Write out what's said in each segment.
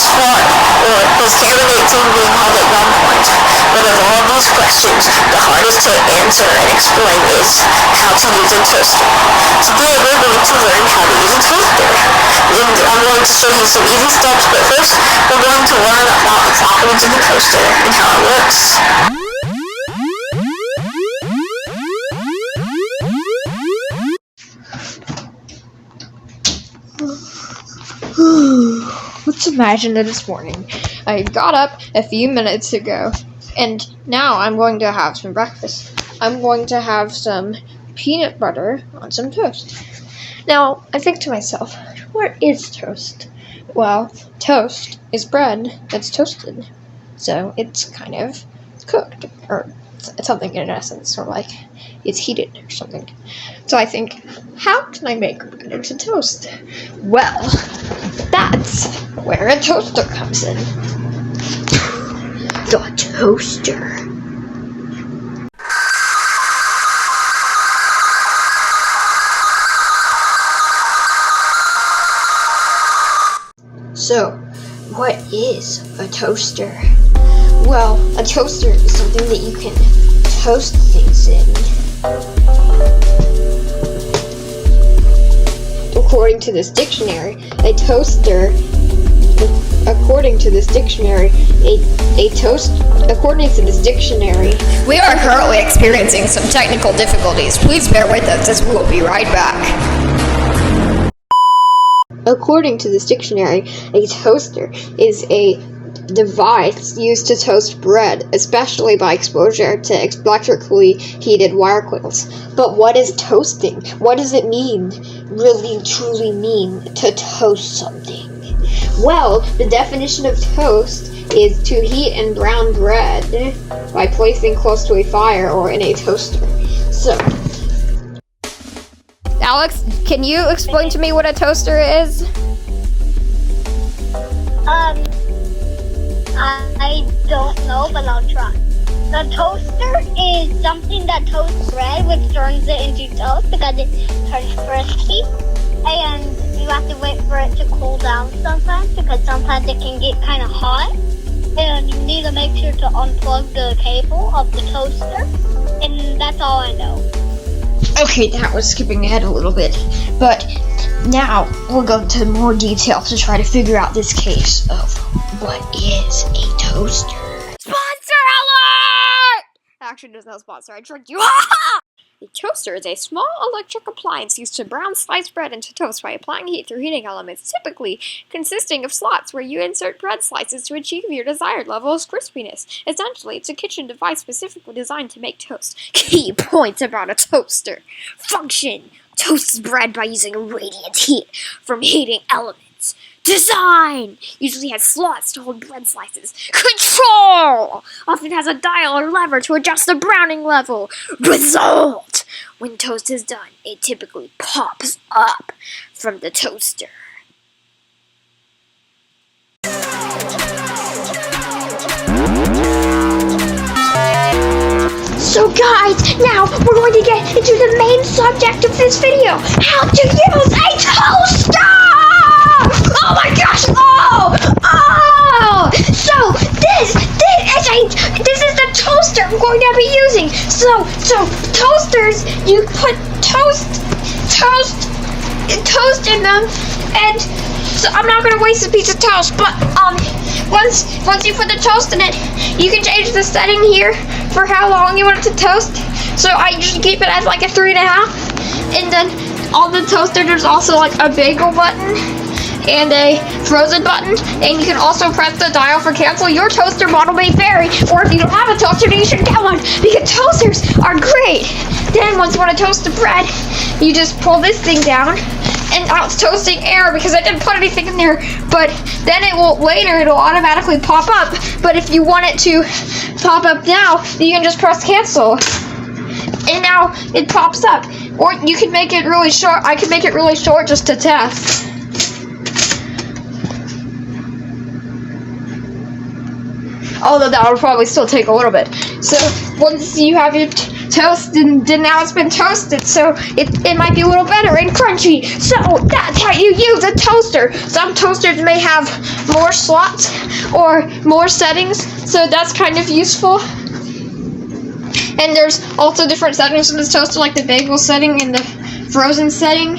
most fun, or does candidate seem to be held at gunpoint? But of all these questions, the hardest to answer and explain is how to use a toaster. Today we're going to learn how to use a toaster. And I'm going to show you some easy steps, but first we're going to learn about the properties of the toaster and how it works. Let's imagine that this morning I got up a few minutes ago and now I'm going to have some breakfast. I'm going to have some peanut butter on some toast. Now, I think to myself, what is toast? Well, toast is bread that's toasted. So it's kind of cooked, or it's something in essence, or like it's heated or something. So I think, how can I make bread into toast? Well, that's where a toaster comes in. The toaster. So, what is a toaster? Well, a toaster is something that you can toast things in. According to this dictionary, a toaster, according to this dictionary, We are currently experiencing some technical difficulties. Please bear with us as we will be right back. According to this dictionary, a toaster is a device used to toast bread, especially by exposure to electrically heated wire coils. But what is toasting? What does it really truly mean to toast something? Well, the definition of toast is to heat and brown bread by placing close to a fire or in a toaster. So, Alex, can you explain to me what a toaster is? I don't know, but I'll try. The toaster is something that toasts bread, which turns it into toast because it turns crispy. And you have to wait for it to cool down sometimes because sometimes it can get kind of hot. And you need to make sure to unplug the cable of the toaster. And that's all I know. okay, that was skipping ahead a little bit, but now we'll go into more detail to try to figure out this case of what is a toaster. Sponsor alert! Actually, there's no sponsor. I tricked you. A toaster is a small electric appliance used to brown sliced bread into toast by applying heat through heating elements, typically consisting of slots where you insert bread slices to achieve your desired level of crispiness. Essentially, it's a kitchen device specifically designed to make toast. Key points about a toaster. Function: toasts bread by using radiant heat from heating elements. Design: usually has slots to hold bread slices. Control: often has a dial or lever to adjust the browning level. Result: when toast is done, it typically pops up from the toaster. So guys, now we're going to get into the main subject of this video: how to use a toaster! Oh my gosh! Oh! So this is the toaster I'm going to be using. So toasters, you put toast in them, and so I'm not gonna waste a piece of toast. But once you put the toast in it, you can change the setting here for how long you want it to toast. So I usually keep it as like a 3.5, and then on the toaster there's also like a bagel button and a frozen button, and you can also press the dial for cancel. Your toaster model may vary, or if you don't have a toaster, then you should get one, because toasters are great. Then once you want to toast the bread, you just pull this thing down, and now it's toasting air because I didn't put anything in there, but then it'll automatically pop up. But if you want it to pop up now, you can just press cancel, and now it pops up. Or you can make it really short. I can make it really short just to test. Although that would probably still take a little bit. So once you have your toast, and then now it's been toasted, so it might be a little better and crunchy. So that's how you use a toaster. Some toasters may have more slots or more settings, so that's kind of useful. And there's also different settings for this toaster, like the bagel setting and the frozen setting.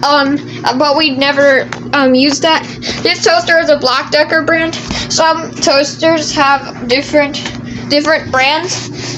But we never used that. This toaster is a Black Decker brand. Some toasters have different brands.